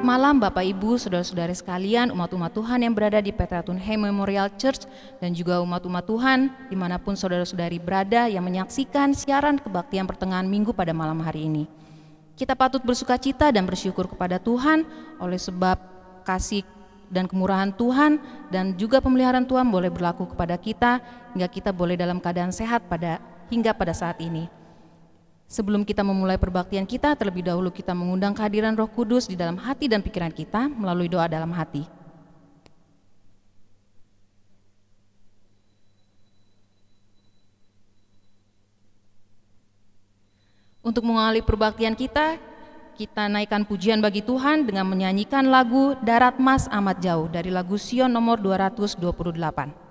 Selamat malam Bapak Ibu, Saudara-saudari sekalian, umat-umat Tuhan yang berada di Petratunheim Memorial Church dan juga umat-umat Tuhan dimanapun saudara-saudari berada yang menyaksikan siaran kebaktian pertengahan minggu pada malam hari ini. Kita patut bersuka cita dan bersyukur kepada Tuhan oleh sebab kasih dan kemurahan Tuhan dan juga pemeliharaan Tuhan boleh berlaku kepada kita hingga kita boleh dalam keadaan sehat hingga pada saat ini. Sebelum kita memulai perbaktian kita, terlebih dahulu kita mengundang kehadiran Roh Kudus di dalam hati dan pikiran kita melalui doa dalam hati. Untuk mengawali perbaktian kita naikkan pujian bagi Tuhan dengan menyanyikan lagu Darat Mas Amat Jauh dari lagu Sion nomor 228.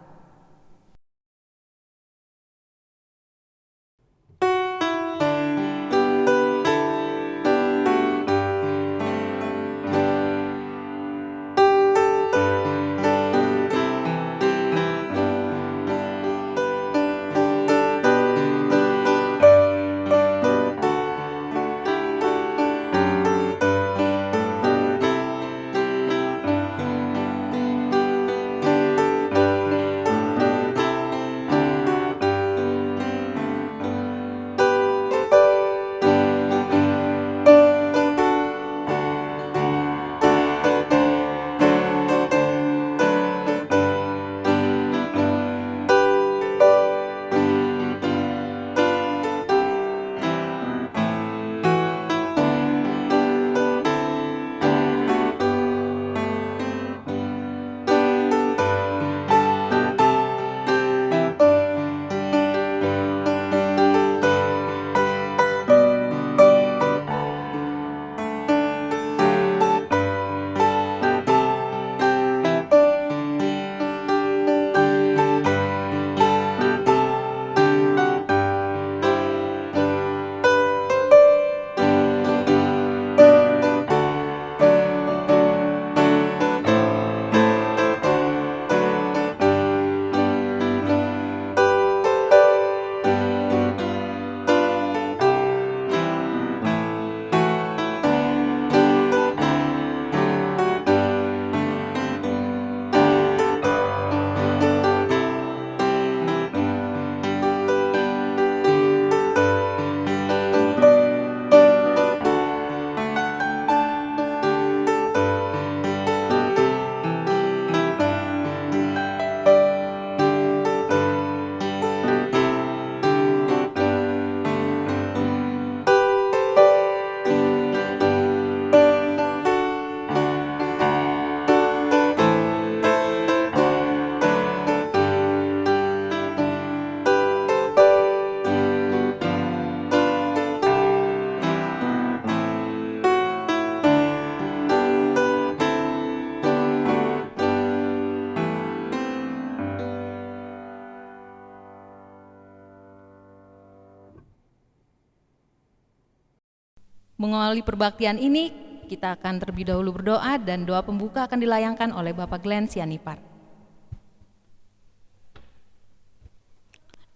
Mengawali perbaktian ini, kita akan terlebih dahulu berdoa dan doa pembuka akan dilayangkan oleh Bapak Glenn Sianipar.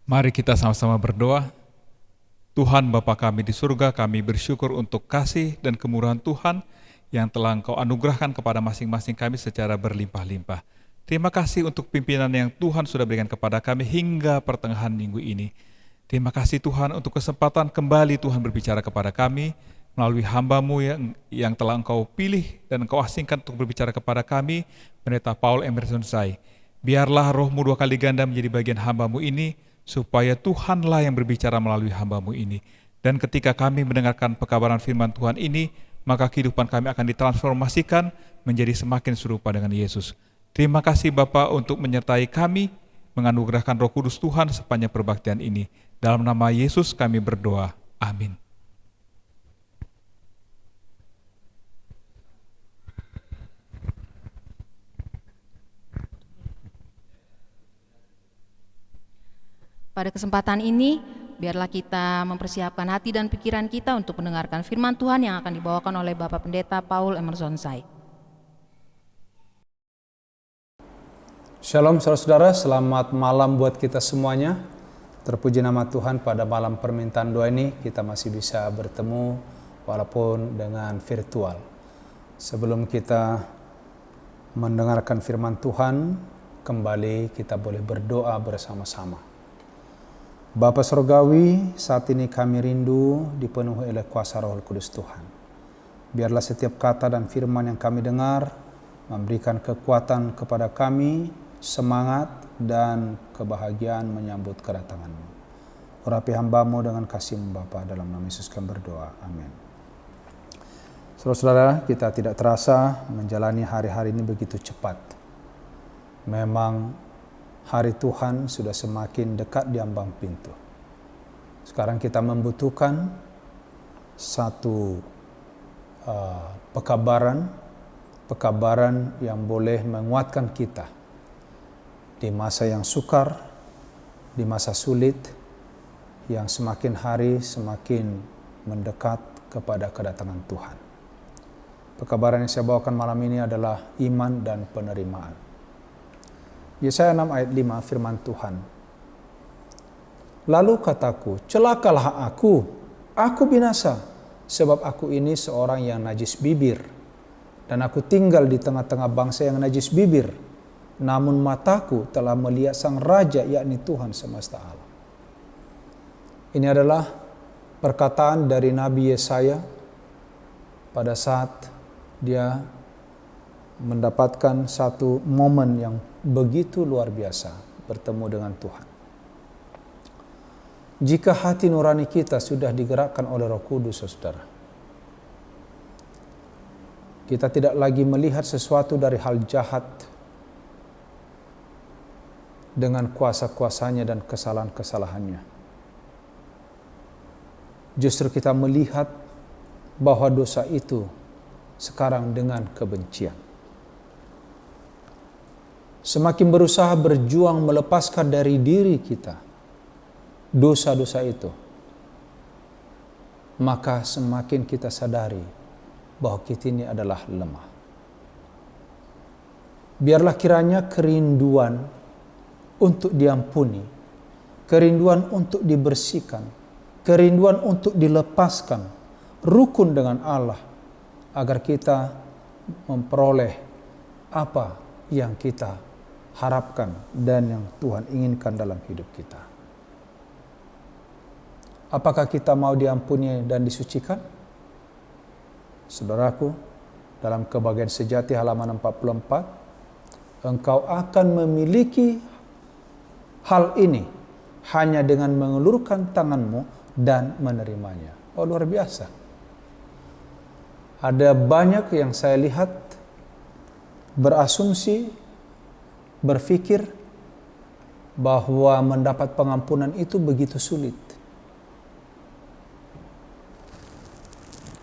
Mari kita sama-sama berdoa. Tuhan Bapa kami di surga, kami bersyukur untuk kasih dan kemurahan Tuhan yang telah Engkau anugerahkan kepada masing-masing kami secara berlimpah-limpah. Terima kasih untuk pimpinan yang Tuhan sudah berikan kepada kami hingga pertengahan minggu ini. Terima kasih Tuhan untuk kesempatan kembali Tuhan berbicara kepada kami melalui hamba-Mu yang telah Engkau pilih dan Engkau asingkan untuk berbicara kepada kami, Pendeta Paul Emerson Sai. Biarlah Roh-Mu dua kali ganda menjadi bagian hamba-Mu ini, supaya Tuhanlah yang berbicara melalui hamba-Mu ini. Dan ketika kami mendengarkan pekabaran firman Tuhan ini, maka kehidupan kami akan ditransformasikan menjadi semakin serupa dengan Yesus. Terima kasih Bapa untuk menyertai kami, menganugerahkan Roh Kudus Tuhan sepanjang perbaktian ini. Dalam nama Yesus kami berdoa. Amin. Pada kesempatan ini, biarlah kita mempersiapkan hati dan pikiran kita untuk mendengarkan firman Tuhan yang akan dibawakan oleh Bapak Pendeta Paul Emerson Sai. Shalom saudara-saudara, selamat malam buat kita semuanya. Terpuji nama Tuhan, pada malam permintaan doa ini kita masih bisa bertemu walaupun dengan virtual. Sebelum kita mendengarkan firman Tuhan, kembali kita boleh berdoa bersama-sama. Bapa Surgawi, saat ini kami rindu dipenuhi oleh kuasa Roh Kudus Tuhan. Biarlah setiap kata dan firman yang kami dengar memberikan kekuatan kepada kami, semangat dan kebahagiaan menyambut kedatangan-Mu. Urapi hamba-Mu dengan kasih-Mu Bapa, dalam nama Yesus kami berdoa. Amin. Saudara-saudara, kita tidak terasa menjalani hari-hari ini begitu cepat. Memang hari Tuhan sudah semakin dekat di ambang pintu. Sekarang kita membutuhkan satu pekabaran yang boleh menguatkan kita di masa yang sukar, di masa sulit, yang semakin hari semakin mendekat kepada kedatangan Tuhan. Pekabaran yang saya bawakan malam ini adalah iman dan penerimaan. Yesaya 6 ayat 5 firman Tuhan. Lalu kataku, celakalah aku binasa, sebab aku ini seorang yang najis bibir, dan aku tinggal di tengah-tengah bangsa yang najis bibir. Namun mataku telah melihat Sang Raja, yakni Tuhan semesta alam. Ini adalah perkataan dari Nabi Yesaya pada saat dia mendapatkan satu momen yang begitu luar biasa bertemu dengan Tuhan. Jika hati nurani kita sudah digerakkan oleh Roh Kudus, saudara, kita tidak lagi melihat sesuatu dari hal jahat dengan kuasa-kuasanya dan kesalahan-kesalahannya. Justru kita melihat bahwa dosa itu sekarang dengan kebencian. Semakin berusaha berjuang melepaskan dari diri kita dosa-dosa itu, maka semakin kita sadari bahwa kita ini adalah lemah. Biarlah kiranya kerinduan untuk diampuni, kerinduan untuk dibersihkan, kerinduan untuk dilepaskan, rukun dengan Allah, agar kita memperoleh apa yang kita harapkan dan yang Tuhan inginkan dalam hidup kita. Apakah kita mau diampuni dan disucikan? Saudaraku, dalam Kebahagiaan Sejati halaman 44, engkau akan memiliki hal ini hanya dengan mengulurkan tanganmu dan menerimanya. Oh, luar biasa. Ada banyak yang saya lihat berasumsi, berpikir bahwa mendapat pengampunan itu begitu sulit.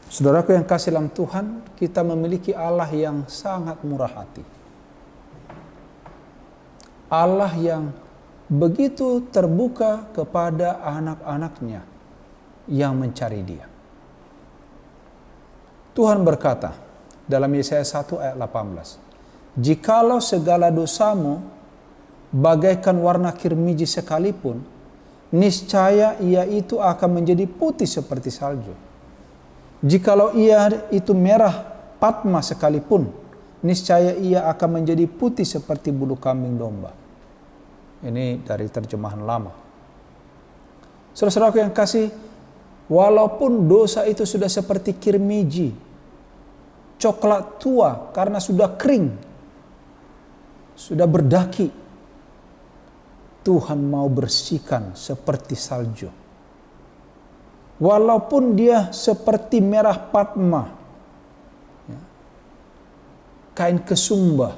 Saudaraku yang kasih dalam Tuhan, kita memiliki Allah yang sangat murah hati. Allah yang begitu terbuka kepada anak-anaknya yang mencari Dia. Tuhan berkata dalam Yesaya 1 ayat 18, jikalau segala dosamu bagaikan warna kirmiji sekalipun, niscaya ia itu akan menjadi putih seperti salju. Jikalau ia itu merah patma sekalipun, niscaya ia akan menjadi putih seperti bulu kambing domba. Ini dari terjemahan lama. Saudara-saudaraku yang kasih, walaupun dosa itu sudah seperti kirmiji, coklat tua karena sudah kering, sudah berdaki, Tuhan mau bersihkan seperti salju. Walaupun dia seperti merah patma, kain kesumba,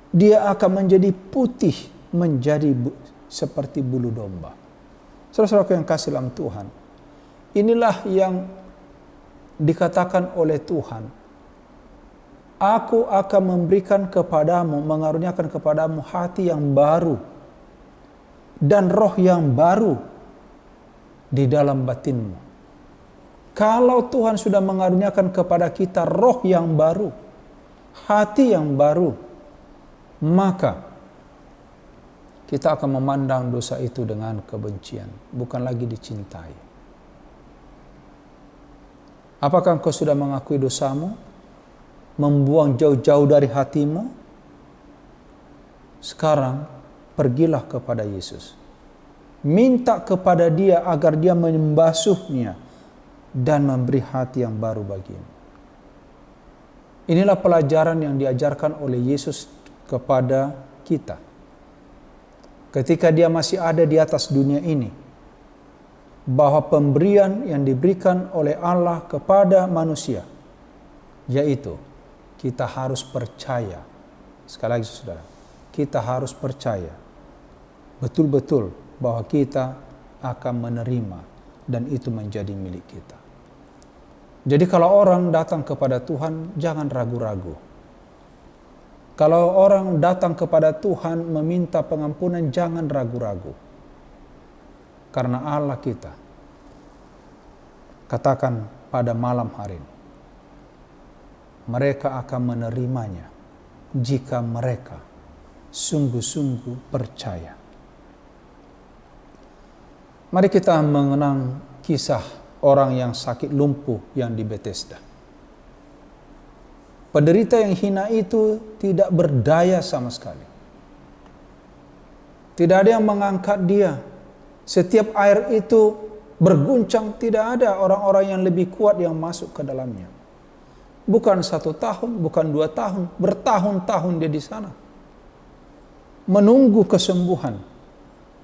dia akan menjadi putih, menjadi seperti bulu domba. Saudara-saudaraku yang kasih dalam Tuhan, inilah yang dikatakan oleh Tuhan, aku akan memberikan kepadamu, mengaruniakan kepadamu hati yang baru dan roh yang baru di dalam batinmu. Kalau Tuhan sudah mengaruniakan kepada kita roh yang baru, hati yang baru, maka kita akan memandang dosa itu dengan kebencian, bukan lagi dicintai. Apakah engkau sudah mengakui dosamu? Membuang jauh-jauh dari hatimu? Sekarang pergilah kepada Yesus. Minta kepada Dia agar Dia membasuhnya dan memberi hati yang baru bagimu. Inilah pelajaran yang diajarkan oleh Yesus kepada kita. Ketika Dia masih ada di atas dunia ini, bahwa pemberian yang diberikan oleh Allah kepada manusia, yaitu kita harus percaya. Sekali lagi saudara, kita harus percaya betul-betul bahwa kita akan menerima dan itu menjadi milik kita. Jadi kalau orang datang kepada Tuhan, jangan ragu-ragu. Kalau orang datang kepada Tuhan meminta pengampunan, jangan ragu-ragu. Karena Allah kita, katakan pada malam hari ini, mereka akan menerimanya jika mereka sungguh-sungguh percaya. Mari kita mengenang kisah orang yang sakit lumpuh yang di Bethesda. Penderita yang hina itu tidak berdaya sama sekali. Tidak ada yang mengangkat dia. Setiap air itu berguncang, tidak ada orang-orang yang lebih kuat yang masuk ke dalamnya. Bukan 1 tahun, bukan 2 tahun, bertahun-tahun dia di sana. Menunggu kesembuhan.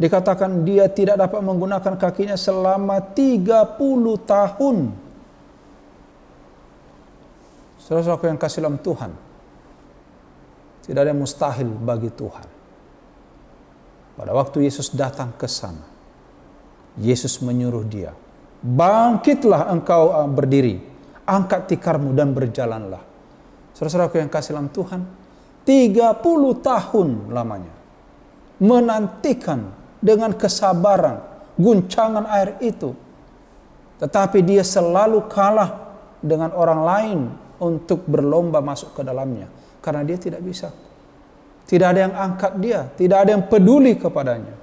Dikatakan dia tidak dapat menggunakan kakinya selama 30 tahun. Saudara-saudaraku yang kasih dalam Tuhan, tidak ada yang mustahil bagi Tuhan. Pada waktu Yesus datang ke sana, Yesus menyuruh dia, bangkitlah engkau berdiri, angkat tikarmu dan berjalanlah. Saudara-saudaraku yang kasih dalam Tuhan, 30 tahun lamanya menantikan dengan kesabaran guncangan air itu. Tetapi dia selalu kalah dengan orang lain untuk berlomba masuk ke dalamnya. Karena dia tidak bisa. Tidak ada yang angkat dia. Tidak ada yang peduli kepadanya.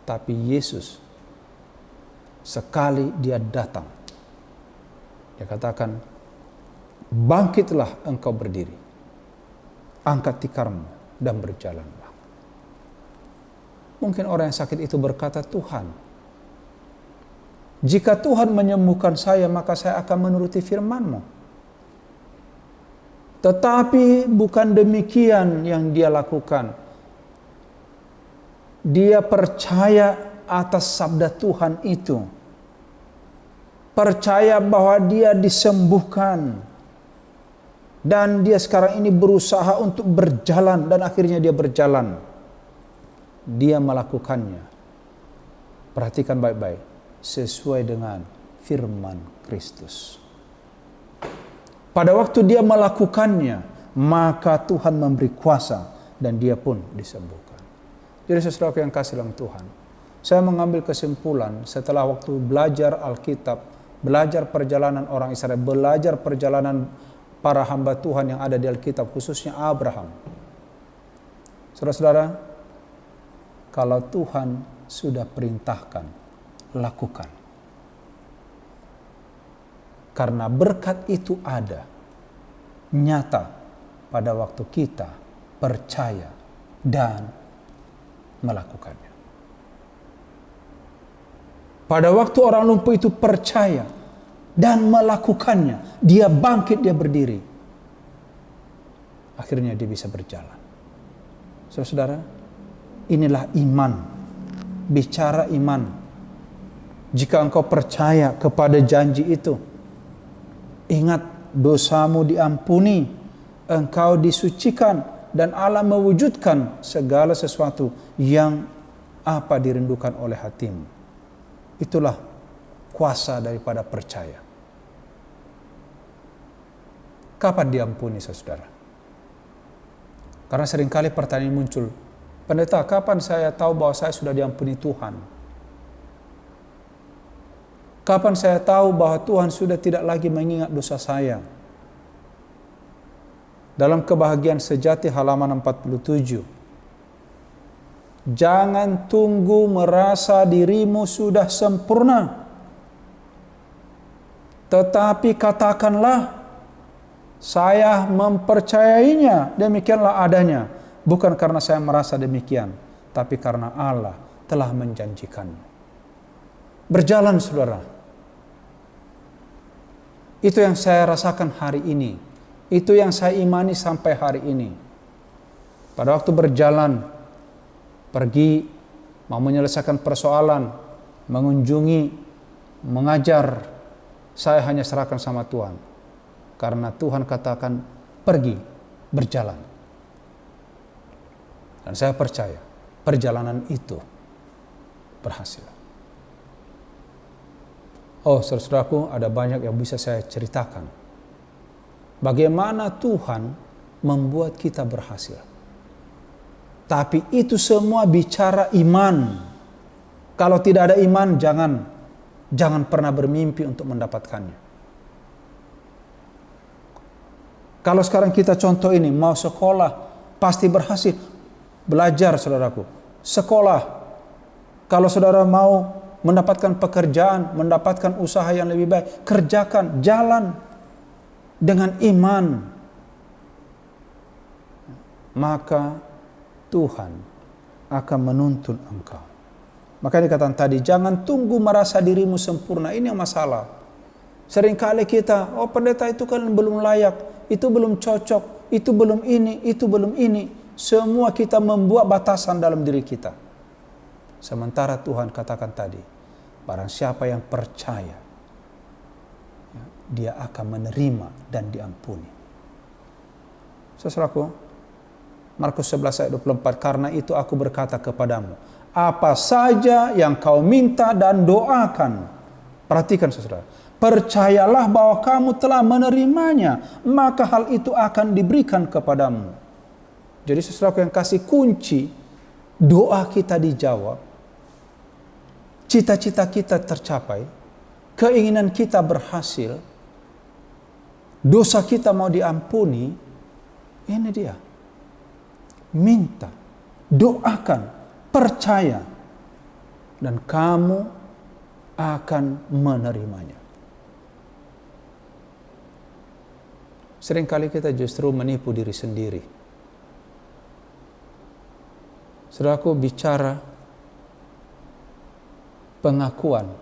Tapi Yesus, sekali dia datang, dia katakan, bangkitlah engkau berdiri. Angkat tikarmu dan berjalanlah. Mungkin orang yang sakit itu berkata, Tuhan, jika Tuhan menyembuhkan saya, maka saya akan menuruti firman-Mu. Tetapi bukan demikian yang dia lakukan. Dia percaya atas sabda Tuhan itu. Percaya bahwa dia disembuhkan. Dan dia sekarang ini berusaha untuk berjalan dan akhirnya dia berjalan. Dia melakukannya. Perhatikan baik-baik. Sesuai dengan firman Kristus. Pada waktu dia melakukannya, maka Tuhan memberi kuasa dan dia pun disembuhkan. Jadi saudara yang kasih dalam Tuhan, saya mengambil kesimpulan setelah waktu belajar Alkitab, belajar perjalanan orang Israel, belajar perjalanan para hamba Tuhan yang ada di Alkitab, khususnya Abraham. Saudara-saudara, kalau Tuhan sudah perintahkan, lakukan. Karena berkat itu ada, nyata pada waktu kita percaya dan melakukannya. Pada waktu orang lumpuh itu percaya dan melakukannya, dia bangkit, dia berdiri. Akhirnya dia bisa berjalan. Saudara-saudara, inilah iman. Bicara iman. Jika engkau percaya kepada janji itu, ingat dosamu diampuni, engkau disucikan, dan Allah mewujudkan segala sesuatu yang apa dirindukan oleh hatimu. Itulah kuasa daripada percaya. Kapan diampuni, saudara? Karena seringkali pertanyaan muncul, pendeta, kapan saya tahu bahwa saya sudah diampuni Tuhan? Kapan saya tahu bahwa Tuhan sudah tidak lagi mengingat dosa saya? Dalam Kebahagiaan Sejati halaman 47. Jangan tunggu merasa dirimu sudah sempurna. Tetapi katakanlah, saya mempercayainya, demikianlah adanya. Bukan karena saya merasa demikian, tapi karena Allah telah menjanjikannya. Berjalan, saudara. Itu yang saya rasakan hari ini. Itu yang saya imani sampai hari ini. Pada waktu berjalan, pergi, mau menyelesaikan persoalan, mengunjungi, mengajar, saya hanya serahkan sama Tuhan. Karena Tuhan katakan, pergi, berjalan. Dan saya percaya, perjalanan itu berhasil. Oh, saudaraku, ada banyak yang bisa saya ceritakan. Bagaimana Tuhan membuat kita berhasil. Tapi itu semua bicara iman. Kalau tidak ada iman, jangan pernah bermimpi untuk mendapatkannya. Kalau sekarang kita contoh ini, mau sekolah, pasti berhasil. Belajar, saudaraku. Sekolah. Kalau saudara mau mendapatkan pekerjaan, mendapatkan usaha yang lebih baik, kerjakan, jalan dengan iman. Maka Tuhan akan menuntun engkau. Makanya dikatakan tadi, jangan tunggu merasa dirimu sempurna. Ini yang masalah. Seringkali kita, oh pendeta itu kan belum layak, itu belum cocok, itu belum ini, itu belum ini. Semua kita membuat batasan dalam diri kita. Sementara Tuhan katakan tadi, barang siapa yang percaya, dia akan menerima dan diampuni. Saudaraku, Markus 11 ayat 24, karena itu aku berkata kepadamu, apa saja yang kau minta dan doakan. Perhatikan saudara, percayalah bahwa kamu telah menerimanya, maka hal itu akan diberikan kepadamu. Jadi saudaraku yang kasih kunci, doa kita dijawab, cita-cita kita tercapai, keinginan kita berhasil, dosa kita mau diampuni, ini dia. Minta, doakan, percaya, dan kamu akan menerimanya. Seringkali kita justru menipu diri sendiri. Saudaraku, bicara pengakuan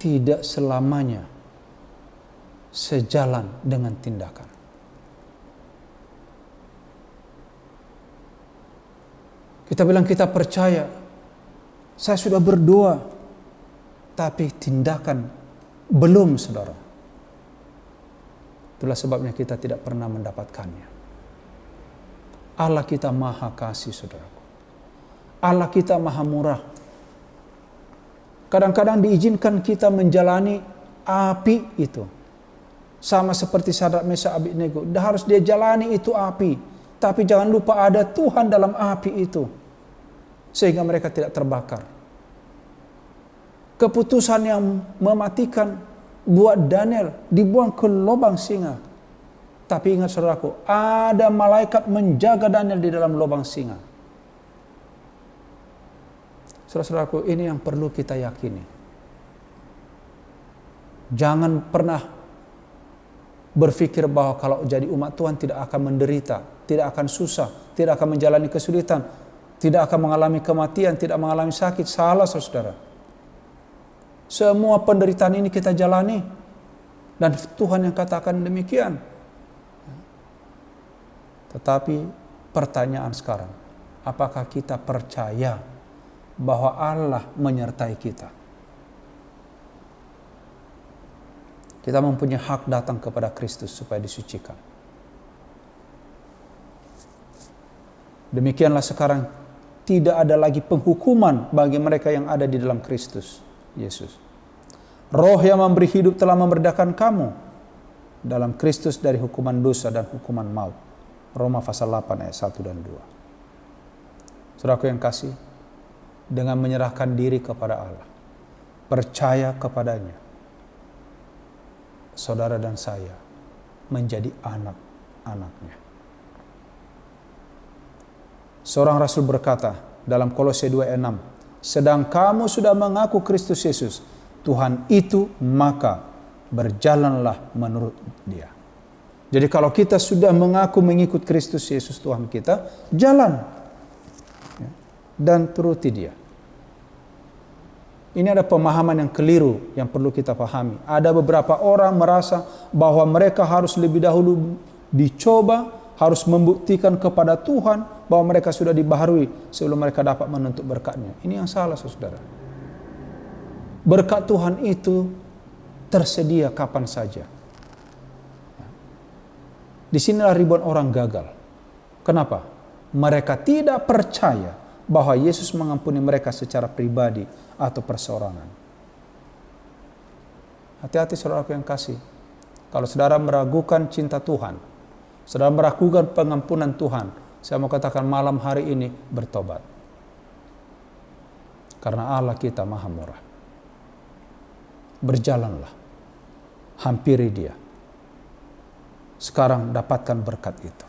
tidak selamanya sejalan dengan tindakan. Kita bilang kita percaya, saya sudah berdoa, tapi tindakan belum, saudara. Itulah sebabnya kita tidak pernah mendapatkannya. Allah kita maha kasih, saudaraku. Allah kita maha murah. Kadang-kadang diizinkan kita menjalani api itu. Sama seperti Sadrak, Mesyak, Abednego. Harus dia jalani itu api. Tapi jangan lupa ada Tuhan dalam api itu. Sehingga mereka tidak terbakar. Keputusan yang mematikan buat Daniel dibuang ke lubang singa. Tapi ingat saudaraku, ada malaikat menjaga Daniel di dalam lubang singa. Saudara-saudaraku, ini yang perlu kita yakini. Jangan pernah berpikir bahwa kalau jadi umat Tuhan tidak akan menderita, tidak akan susah, tidak akan menjalani kesulitan, tidak akan mengalami kematian, tidak mengalami sakit. Salah, saudara. Semua penderitaan ini kita jalani. Dan Tuhan yang katakan demikian. Tetapi pertanyaan sekarang, apakah kita percaya bahwa Allah menyertai kita? Kita mempunyai hak datang kepada Kristus supaya disucikan. Demikianlah sekarang tidak ada lagi penghukuman bagi mereka yang ada di dalam Kristus Yesus. Roh yang memberi hidup telah memerdekakan kamu dalam Kristus dari hukuman dosa dan hukuman maut. Roma pasal 8 ayat 1 dan 2. Saudaraku yang kasih, dengan menyerahkan diri kepada Allah, percaya kepadanya, saudara dan saya menjadi anak-anaknya. Seorang rasul berkata dalam Kolose 2 ayat 6, sedang kamu sudah mengaku Kristus Yesus Tuhan itu, maka berjalanlah menurut Dia. Jadi kalau kita sudah mengaku mengikut Kristus Yesus Tuhan kita, jalan dan turuti Dia. Ini ada pemahaman yang keliru yang perlu kita pahami. Ada beberapa orang merasa bahwa mereka harus lebih dahulu dicoba, harus membuktikan kepada Tuhan bahwa mereka sudah dibaharui sebelum mereka dapat menuntut berkat-Nya. Ini yang salah, saudara. Berkat Tuhan itu tersedia kapan saja. Di sinilah ribuan orang gagal. Kenapa? Mereka tidak percaya bahwa Yesus mengampuni mereka secara pribadi atau perseorangan. Hati-hati saudaraku yang kasih. Kalau saudara meragukan cinta Tuhan, saudara meragukan pengampunan Tuhan, saya mau katakan malam hari ini bertobat. Karena Allah kita maha murah. Berjalanlah. Hampiri Dia. Sekarang dapatkan berkat itu.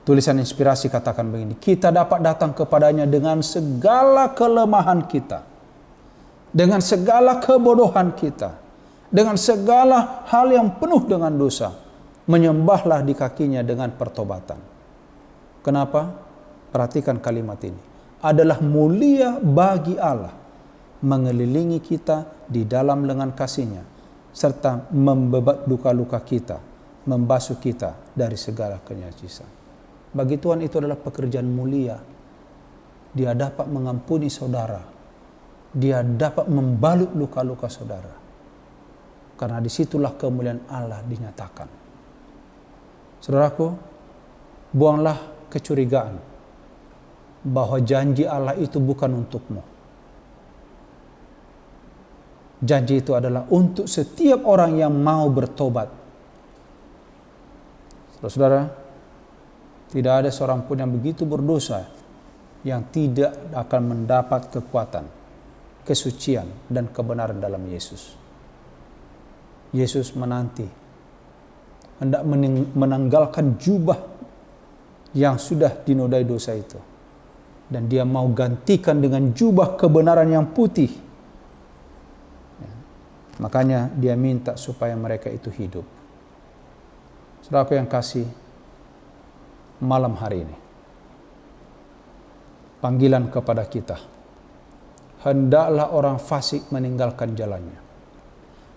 Tulisan inspirasi katakan begini, kita dapat datang kepadanya dengan segala kelemahan kita, dengan segala kebodohan kita, dengan segala hal yang penuh dengan dosa, menyembahlah di kakinya dengan pertobatan. Kenapa? Perhatikan kalimat ini. Adalah mulia bagi Allah mengelilingi kita di dalam lengan kasih-Nya, serta membebat luka-luka kita, membasuh kita dari segala kenajisan. Bagi Tuhan itu adalah pekerjaan mulia. Dia dapat mengampuni saudara. Dia dapat membalut luka-luka saudara. Karena disitulah kemuliaan Allah dinyatakan. Saudaraku, buanglah kecurigaan bahwa janji Allah itu bukan untukmu. Janji itu adalah untuk setiap orang yang mau bertobat. Saudara, tidak ada seorang pun yang begitu berdosa yang tidak akan mendapat kekuatan, kesucian, dan kebenaran dalam Yesus. Yesus menanti, hendak menanggalkan jubah yang sudah dinodai dosa itu. Dan Dia mau gantikan dengan jubah kebenaran yang putih. Makanya Dia minta supaya mereka itu hidup. Saudaraku yang kasih, malam hari ini panggilan kepada kita, hendaklah orang fasik meninggalkan jalannya,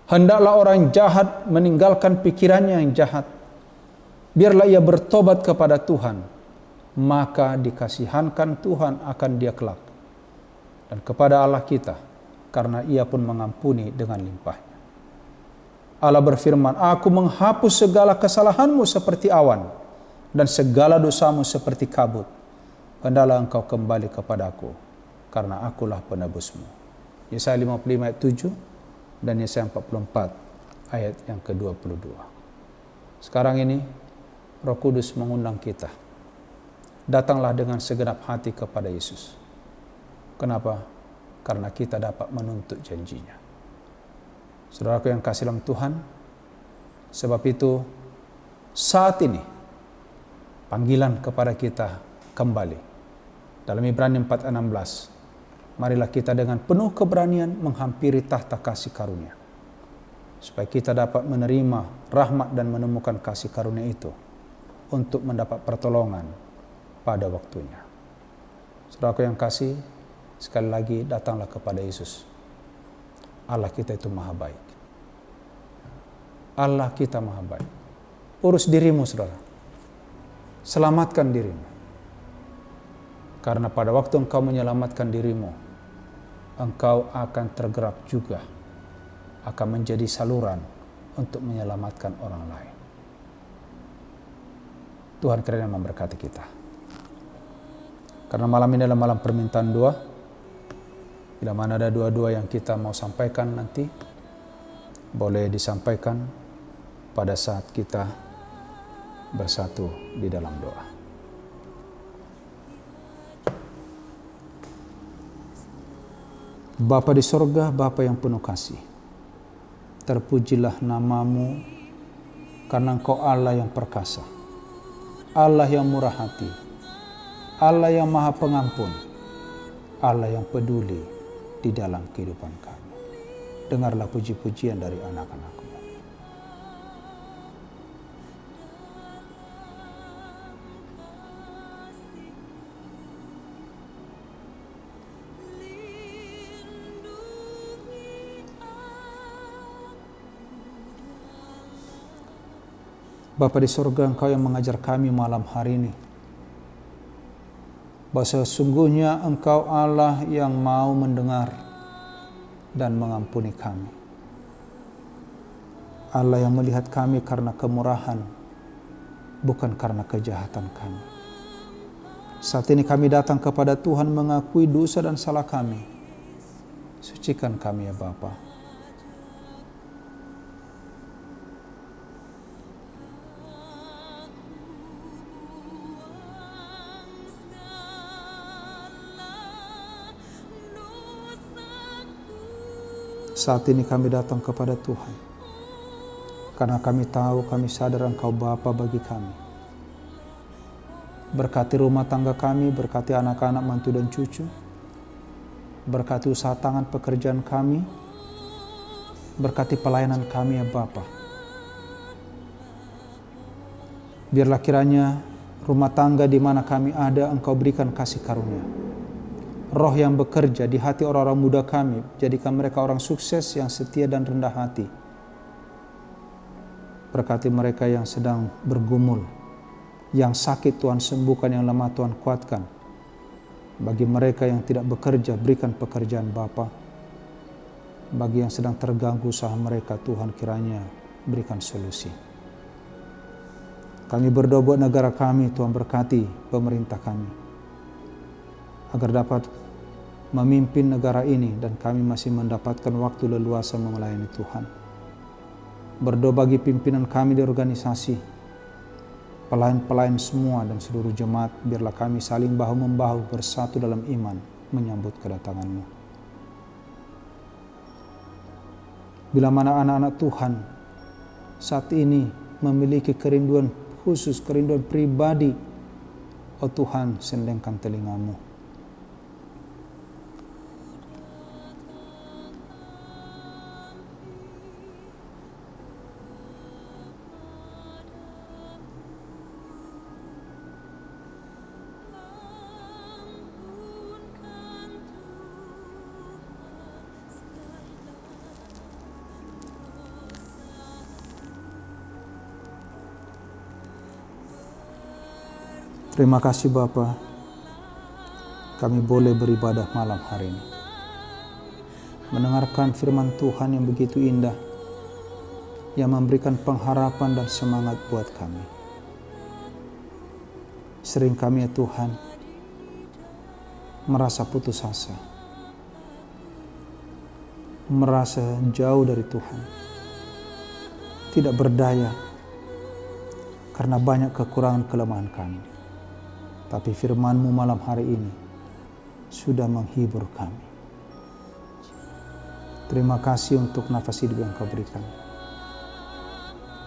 hendaklah orang jahat meninggalkan pikirannya yang jahat, biarlah ia bertobat kepada Tuhan, maka dikasihankan Tuhan akan dia kelak, dan kepada Allah kita, karena Ia pun mengampuni dengan limpahnya. Allah berfirman, aku menghapus segala kesalahanmu seperti awan, dan segala dosamu seperti kabut. Hendaklah engkau kembali kepadaku, karena akulah penebusmu. Yesaya 55 ayat 7 dan Yesaya 44 ayat yang ke-22. Sekarang ini Roh Kudus mengundang kita. Datanglah dengan segenap hati kepada Yesus. Kenapa? Karena kita dapat menuntut janjinya. Saudaraku yang kasih dalam Tuhan, sebab itu saat ini panggilan kepada kita kembali. Dalam Ibrani 4:16, marilah kita dengan penuh keberanian menghampiri tahta kasih karunia, supaya kita dapat menerima rahmat dan menemukan kasih karunia itu untuk mendapat pertolongan pada waktunya. Saudaraku yang kasih, sekali lagi datanglah kepada Yesus. Allah kita itu maha baik. Allah kita maha baik. Urus dirimu, saudara. Selamatkan dirimu. Karena pada waktu engkau menyelamatkan dirimu, engkau akan tergerak juga, akan menjadi saluran untuk menyelamatkan orang lain. Tuhan kiranya memberkati kita. Karena malam ini adalah malam permintaan doa. Bila mana ada doa-doa yang kita mau sampaikan nanti, boleh disampaikan pada saat kita bersatu di dalam doa. Bapa di sorga, Bapa yang penuh kasih, terpujilah namamu karena Engkau Allah yang perkasa, Allah yang murah hati, Allah yang maha pengampun, Allah yang peduli, di dalam kehidupan kami. Dengarlah puji-pujian dari anak-anak-Mu. Bapa di surga, Engkau yang mengajar kami malam hari ini bahwa sesungguhnya Engkau Allah yang mau mendengar dan mengampuni kami. Allah yang melihat kami karena kemurahan, bukan karena kejahatan kami. Saat ini kami datang kepada Tuhan mengakui dosa dan salah kami. Sucikan kami ya Bapa. Saat ini kami datang kepada Tuhan, karena kami tahu, kami sadar Engkau Bapa bagi kami. Berkati rumah tangga kami, berkati anak-anak, mantu dan cucu. Berkati usaha tangan pekerjaan kami. Berkati pelayanan kami ya Bapa. Biarlah kiranya rumah tangga di mana kami ada, Engkau berikan kasih karunia. Roh yang bekerja di hati orang-orang muda kami, jadikan mereka orang sukses yang setia dan rendah hati. Berkati mereka yang sedang bergumul, yang sakit Tuhan sembuhkan, yang lemah Tuhan kuatkan. Bagi mereka yang tidak bekerja, berikan pekerjaan Bapa. Bagi yang sedang terganggu usaha mereka, Tuhan kiranya berikan solusi. Kami berdoa buat negara kami, Tuhan berkati pemerintah kami, agar dapat memimpin negara ini dan kami masih mendapatkan waktu leluasa melayani Tuhan. Berdoa bagi pimpinan kami di organisasi, pelayan-pelayan semua dan seluruh jemaat, biarlah kami saling bahu-membahu bersatu dalam iman menyambut kedatangan-Mu. Bila mana anak-anak Tuhan saat ini memiliki kerinduan khusus, kerinduan pribadi, oh Tuhan, sendengkan telinga-Mu. Terima kasih Bapa, kami boleh beribadah malam hari ini, mendengarkan firman Tuhan yang begitu indah, yang memberikan pengharapan dan semangat buat kami. Sering kami ya Tuhan merasa putus asa, merasa jauh dari Tuhan, tidak berdaya karena banyak kekurangan kelemahan kami. Tapi firman-Mu malam hari ini sudah menghibur kami. Terima kasih untuk nafas hidup yang Kau berikan.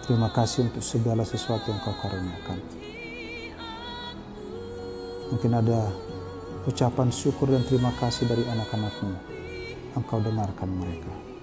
Terima kasih untuk segala sesuatu yang Kau karuniakan. Mungkin ada ucapan syukur dan terima kasih dari anak-anak-Mu. Engkau dengarkan mereka.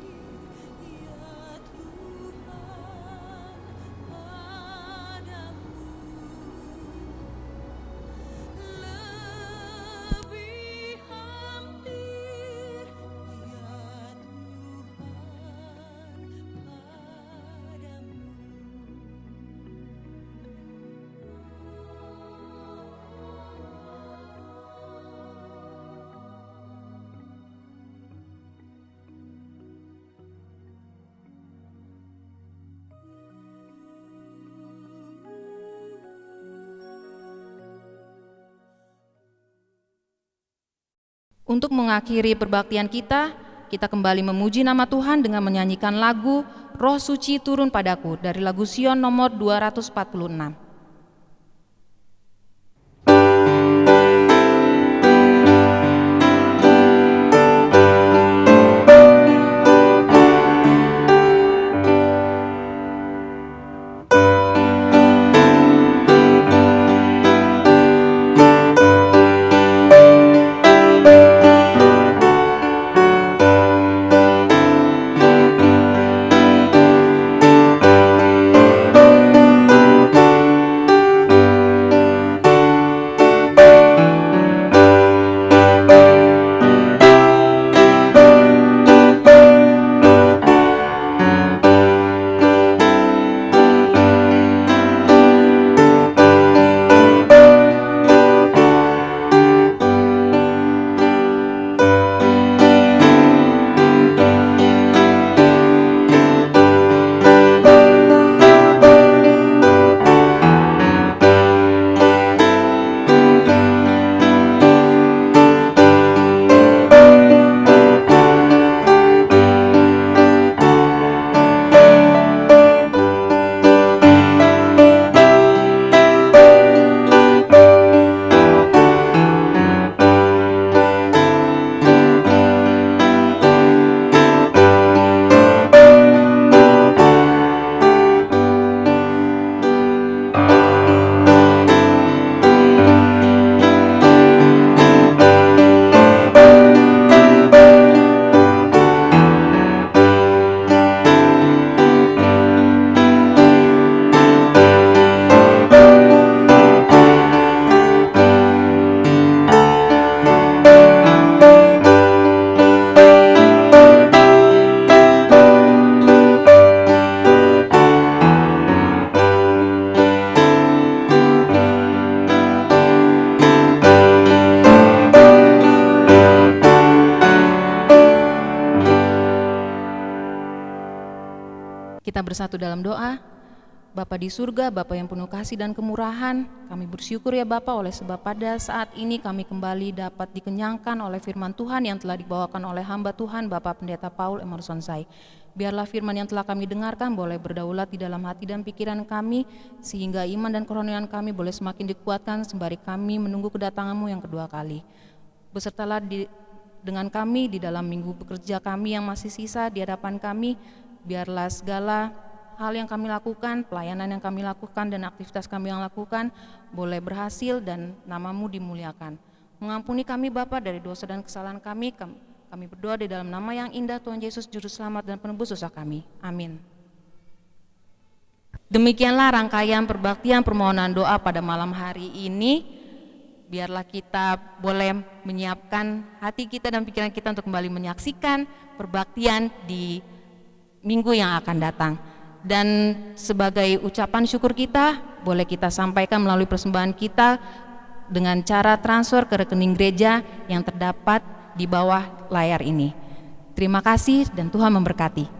Untuk mengakhiri perbaktian kita kembali memuji nama Tuhan dengan menyanyikan lagu Roh Suci Turun Padaku dari lagu Sion nomor 246. bersatu dalam doa. Bapa di surga, Bapa yang penuh kasih dan kemurahan, kami bersyukur ya Bapa oleh sebab pada saat ini kami kembali dapat dikenyangkan oleh firman Tuhan yang telah dibawakan oleh hamba Tuhan Bapak Pendeta Paul Emersonsai. Biarlah firman yang telah kami dengarkan boleh berdaulat di dalam hati dan pikiran kami, sehingga iman dan kerohanian kami boleh semakin dikuatkan sembari kami menunggu kedatangan-Mu yang kedua kali. Besertalah dengan kami di dalam minggu bekerja kami yang masih sisa di hadapan kami. Biarlah segala hal yang kami lakukan, pelayanan yang kami lakukan dan aktivitas kami yang lakukan boleh berhasil dan nama-Mu dimuliakan. Mengampuni kami Bapa dari dosa dan kesalahan kami. Kami berdoa di dalam nama yang indah Tuhan Yesus Juru Selamat dan Penebus dosa kami. Amin. Demikianlah rangkaian perbaktian permohonan doa pada malam hari ini. Biarlah kita boleh menyiapkan hati kita dan pikiran kita untuk kembali menyaksikan perbaktian di minggu yang akan datang. Dan sebagai ucapan syukur kita, boleh kita sampaikan melalui persembahan kita dengan cara transfer ke rekening gereja yang terdapat di bawah layar ini. Terima kasih dan Tuhan memberkati.